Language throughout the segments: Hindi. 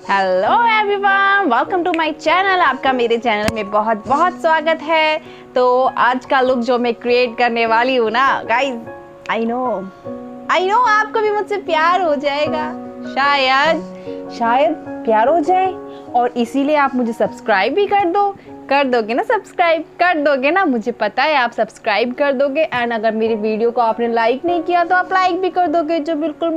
Hello everyone, welcome to my channel. आपका मेरे चैनल में बहुत बहुत स्वागत है। तो आज का लुक जो मैं क्रिएट करने वाली हूँ ना गाइस, आई नो आपको भी मुझसे प्यार हो जाएगा, शायद प्यार हो जाए, और इसीलिए आप मुझे सब्सक्राइब भी कर दोगे ना। सब्सक्राइब कर दोगे ना, मुझे पता है आप सब्सक्राइब कर दोगे। एंड अगर मेरी वीडियो को आपने लाइक नहीं किया तो आप लाइक भी कर दोगे, जो बिल्कुल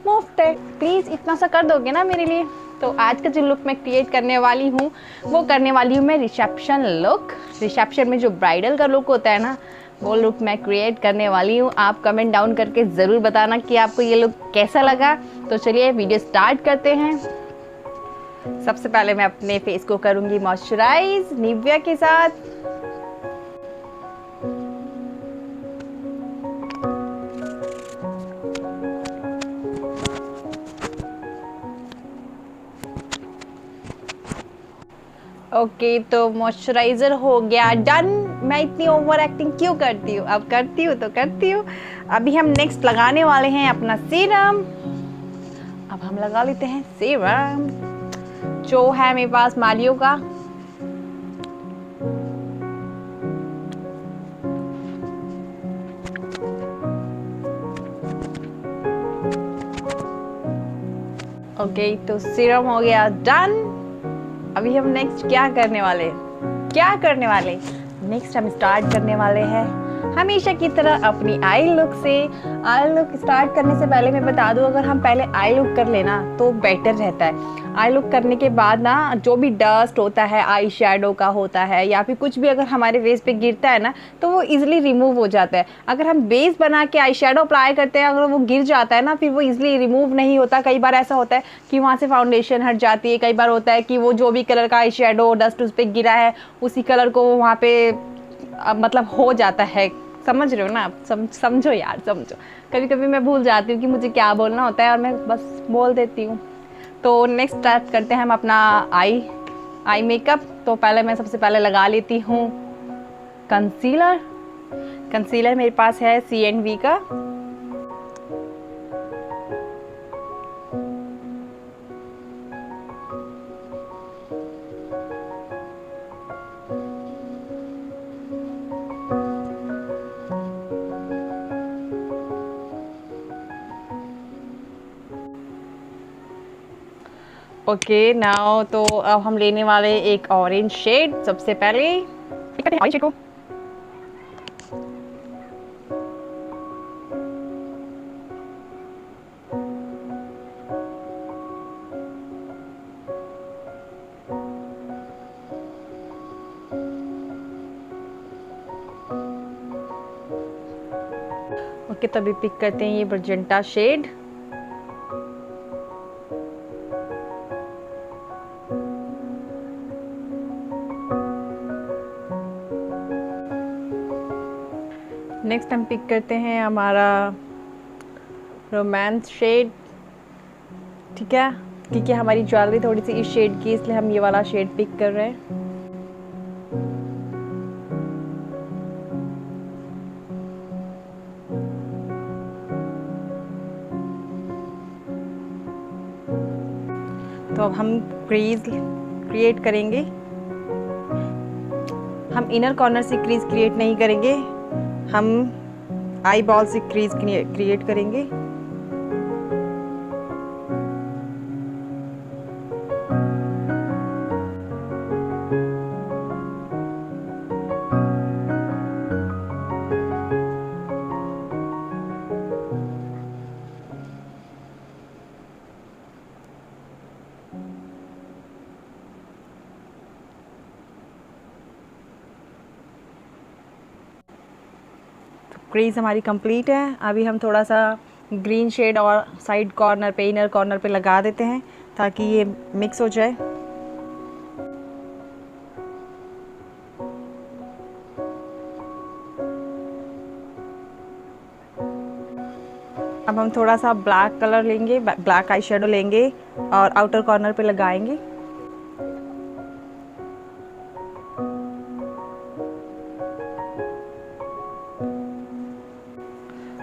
मुफ्त है। प्लीज़ इतना सा कर दोगे ना मेरे लिए। तो आज का जो लुक मैं क्रिएट करने वाली हूँ वो करने वाली हूँ मैं रिसेप्शन लुक। रिसेप्शन में जो ब्राइडल का लुक होता है ना, वो लुक मैं क्रिएट करने वाली हूँ। आप कमेंट डाउन करके ज़रूर बताना कि आपको ये लुक कैसा लगा। तो चलिए वीडियो स्टार्ट करते हैं। सबसे पहले मैं अपने फेस को करूँगी मॉइस्चराइज निविया के साथ। ओके, तो मॉइस्चराइज़र हो गया डन। मैं इतनी ओवर एक्टिंग क्यों करती हूँ, अब करती हूँ तो करती हूँ। अभी हम नेक्स्ट लगाने वाले हैं अपना सीरम। अब हम लगा लेते हैं सीरम, जो है मेरे पास मालियो का। ओके, तो सीरम हो गया डन। अभी हम नेक्स्ट क्या करने वाले नेक्स्ट हम स्टार्ट करने वाले हैं हमेशा की तरह अपनी आई लुक से। आई लुक स्टार्ट करने से पहले मैं बता दूं, अगर हम पहले आई लुक कर लेना तो बेटर रहता है। आई लुक करने के बाद ना, जो भी डस्ट होता है आई शैडो का होता है या फिर कुछ भी अगर हमारे फेस पे गिरता है ना, तो वो इजीली रिमूव हो जाता है। अगर हम बेस बना के आई शैडो अप्लाई करते हैं, अगर वो गिर जाता है ना, फिर वो इजीली रिमूव नहीं होता। कई बार ऐसा होता है कि वहाँ से फाउंडेशन हट जाती है। कई बार होता है कि वो जो भी कलर का आई शैडो डस्ट उस पर गिरा है, उसी कलर को वहाँ पे मतलब हो जाता है। समझ रहे हो ना आप? समझो यार, समझो। कभी कभी मैं भूल जाती हूँ कि मुझे क्या बोलना होता है और मैं बस बोल देती हूँ। तो नेक्स्ट स्टार्ट करते हैं हम अपना आई मेकअप। तो पहले मैं सबसे पहले लगा लेती हूँ कंसीलर मेरे पास है CNV का। ओके नाउ, तो अब हम लेने वाले एक ऑरेंज शेड। सबसे पहले ऑरेंज शेड को ओके, तभी पिक करते हैं ये मजेंटा शेड। नेक्स्ट हम पिक करते हैं हमारा रोमांस शेड। ठीक है, क्योंकि हमारी ज्वेलरी थोड़ी सी इस शेड की, इसलिए हम ये वाला शेड पिक कर रहे हैं। तो अब हम क्रीज क्रिएट करेंगे। हम इनर कॉर्नर से क्रीज क्रिएट नहीं करेंगे, हम आई बॉल से क्रीज क्रिएट करेंगे। क्रीज हमारी कंप्लीट है। अभी हम थोड़ा सा ग्रीन शेड और साइड कॉर्नर पे, इनर कॉर्नर पे लगा देते हैं ताकि ये मिक्स हो जाए। अब हम थोड़ा सा ब्लैक कलर लेंगे, ब्लैक आई शेडो लेंगे और आउटर कॉर्नर पे लगाएंगे।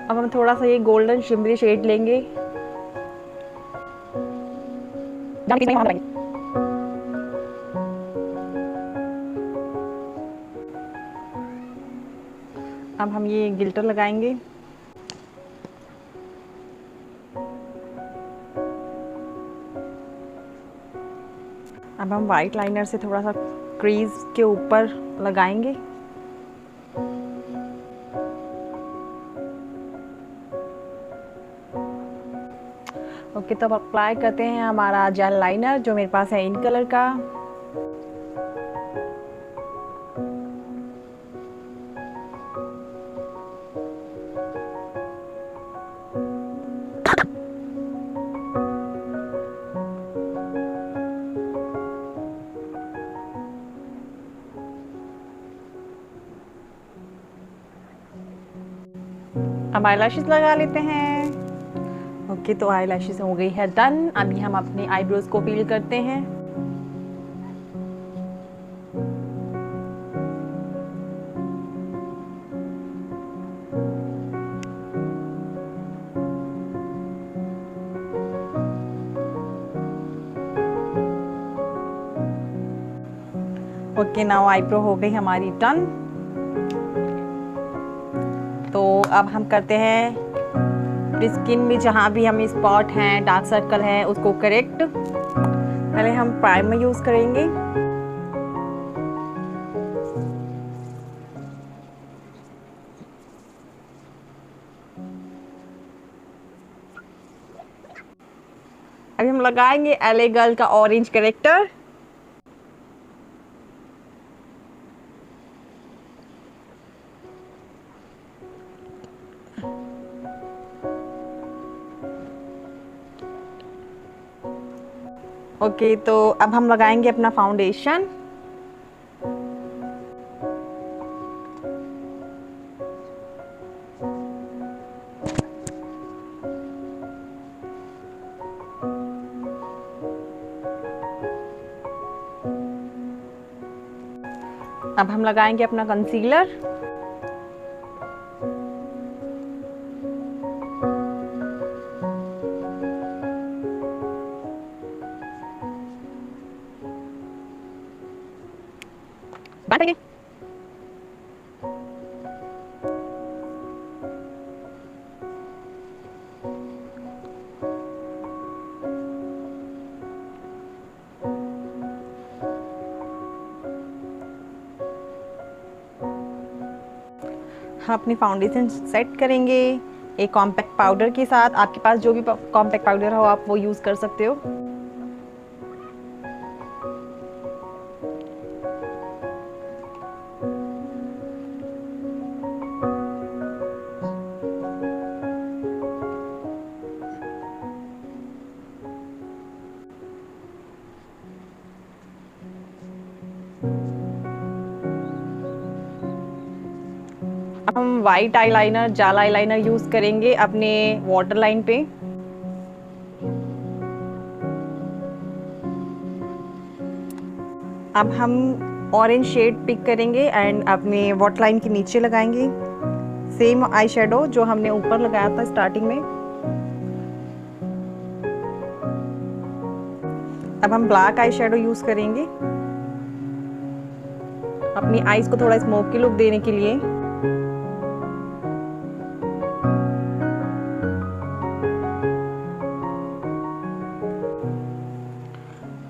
अब हम थोड़ा सा ये गोल्डन शिमरी शेड लेंगे। अब हम ये गिल्टर लगाएंगे। अब हम वाइट लाइनर से थोड़ा सा क्रीज के ऊपर लगाएंगे। ओके, तो अब अप्लाई करते हैं हमारा जेल लाइनर जो मेरे पास है इन कलर का। अब आई लैशेस लगा लेते हैं। ओके, तो आई लैशेस हो गई है डन। अभी हम अपने आईब्रोज को फिल करते हैं। ओके, नाउ आईब्रो हो गई हमारी डन। तो अब हम करते हैं स्किन में जहाँ भी हमें स्पॉट हैं, डार्क सर्कल है, उसको करेक्ट। पहले हम प्राइमर यूज करेंगे। अभी हम लगाएंगे एले गर्ल का ऑरेंज करेक्टर। ओके, तो अब हम लगाएंगे अपना फाउंडेशन। अब हम लगाएंगे अपना कंसीलर। बांटेंगे। हम अपनी फाउंडेशन सेट करेंगे एक कॉम्पैक्ट पाउडर के साथ। आपके पास जो भी कॉम्पैक्ट पाउडर हो आप वो यूज़ कर सकते हो। अब हम वाइट आईलाइनर, जाल आईलाइनर यूज करेंगे अपने वाटर लाइन पे। अब हम ऑरेंज शेड पिक करेंगे एंड अपने वाटर लाइन के नीचे लगाएंगे सेम आई शेडो जो हमने ऊपर लगाया था स्टार्टिंग में। अब हम ब्लैक आई शेडो यूज करेंगे अपनी आईज को थोड़ा स्मोकी लुक देने के लिए।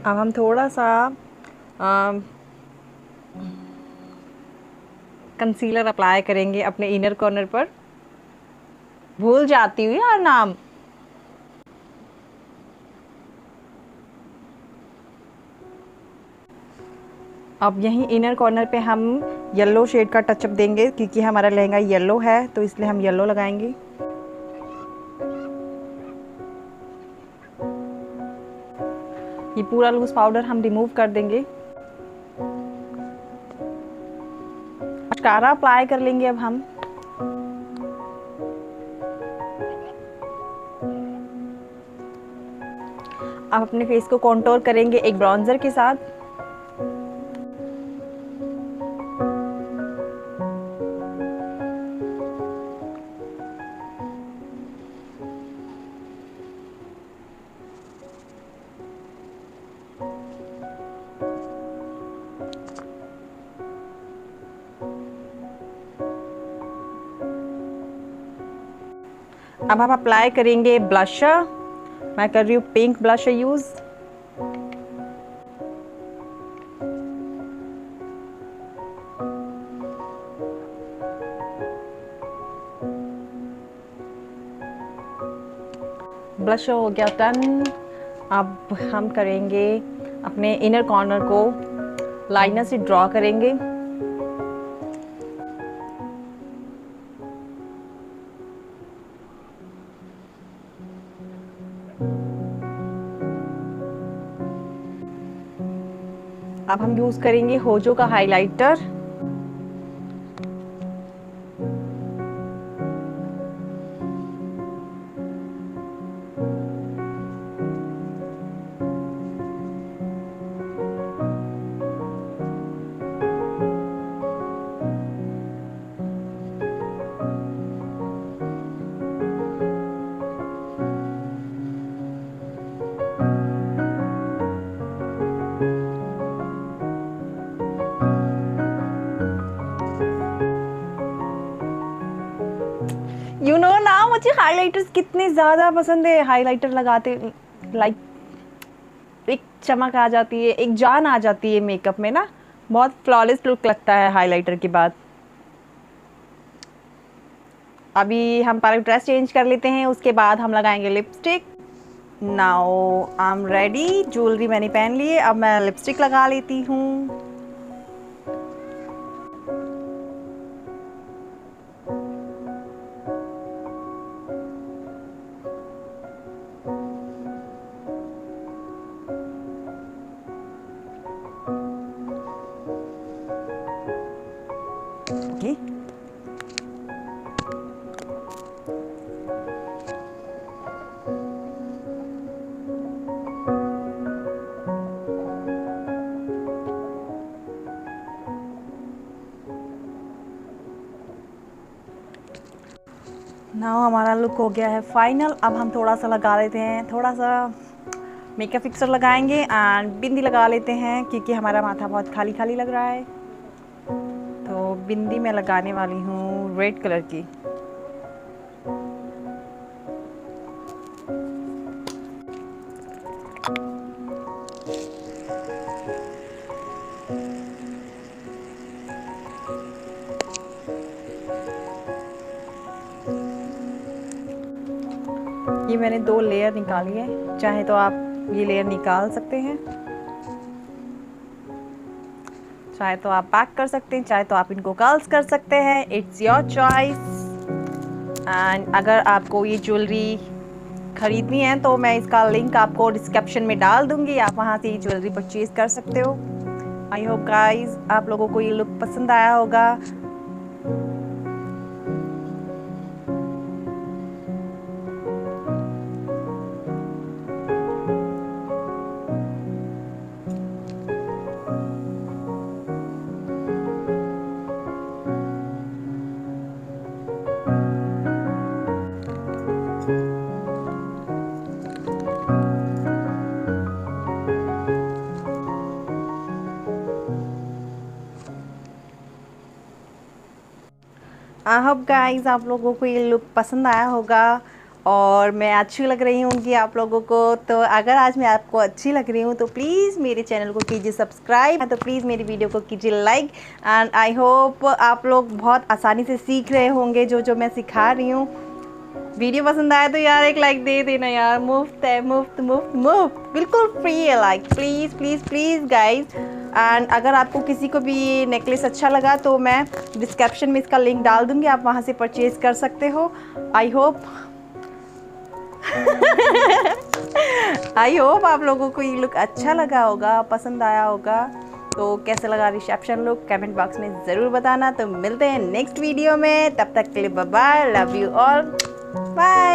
अब हम थोड़ा सा कंसीलर अप्लाई करेंगे अपने इनर कॉर्नर पर। भूल जाती हूँ यार नाम। अब यहीं इनर कॉर्नर पे हम येलो शेड का टचअप देंगे क्योंकि हमारा लहंगा येलो है तो इसलिए हम येलो लगाएंगे। ये पूरा लूज पाउडर हम रिमूव कर देंगे। मस्कारा अप्लाई कर लेंगे अब हम। अब अपने फेस को कॉन्टोर करेंगे एक ब्राउन्जर के साथ। अब हम अप्लाई करेंगे ब्लशर। मैं कर रही हूँ पिंक ब्लशर यूज़। ब्लशर हो गया डन। अब हम करेंगे अपने इनर कॉर्नर को लाइनर से ड्रॉ करेंगे। अब हम यूज करेंगे होजो का हाइलाइटर। यू नो ना, मुझे हाइलाइटर्स कितने ज़्यादा पसंद है। हाइलाइटर लगाते लाइक एक चमक आ जाती है, एक जान आ जाती है मेकअप में ना। बहुत फ्लॉलेस लुक लगता है हाइलाइटर के बाद। अभी हम पहले ड्रेस चेंज कर लेते हैं, उसके बाद हम लगाएंगे lipstick. Now I am ready. Jewellery मैंने पहन ली है, अब मैं लिपस्टिक लगा लेती हूँ। Okay. नाउ हमारा लुक हो गया है फाइनल। अब हम थोड़ा सा लगा लेते हैं, थोड़ा सा मेकअप फिक्सर लगाएंगे एंड बिंदी लगा लेते हैं, क्योंकि हमारा माथा बहुत खाली खाली लग रहा है। तो बिंदी मैं लगाने वाली हूँ रेड कलर की। ये मैंने 2 लेयर निकाली है, चाहे तो आप ये लेयर निकाल सकते हैं, चाहे तो आप पैक कर सकते हैं, चाहे तो आप इनको कर्ल्स कर सकते हैं। It's your choice. एंड अगर आपको ये ज्वेलरी खरीदनी है तो मैं इसका लिंक आपको डिस्क्रिप्शन में डाल दूंगी, आप वहाँ से ये ज्वेलरी परचेज कर सकते हो। आई होप गाइस आप लोगों को ये लुक पसंद आया होगा। आई होप गाइस आप लोगों को ये लुक पसंद आया होगा और मैं अच्छी लग रही होंगी आप लोगों को। तो अगर आज मैं आपको अच्छी लग रही हूँ तो प्लीज़ मेरे चैनल को कीजिए सब्सक्राइब, तो प्लीज़ मेरी वीडियो को कीजिए लाइक। एंड आई होप आप लोग बहुत आसानी से सीख रहे होंगे जो मैं सिखा रही हूँ। वीडियो पसंद आया तो यार एक लाइक दे देना यार, मुफ्त है, मुफ्त मुफ्त मुफ्त, बिल्कुल फ्री है like. Please please please guys. And अगर आपको किसी को भी ये नेकलेस अच्छा लगा तो मैं डिस्क्रिप्शन में इसका लिंक डाल दूँगी, आप वहाँ से परचेज़ कर सकते हो। आई होप आई होप आप लोगों को ये लुक अच्छा लगा होगा, पसंद आया होगा। तो कैसे लगा रिसेप्शन लुक कमेंट बॉक्स में ज़रूर बताना। तो मिलते हैं नेक्स्ट वीडियो में, तब तक के लिए bye bye, love you all, bye.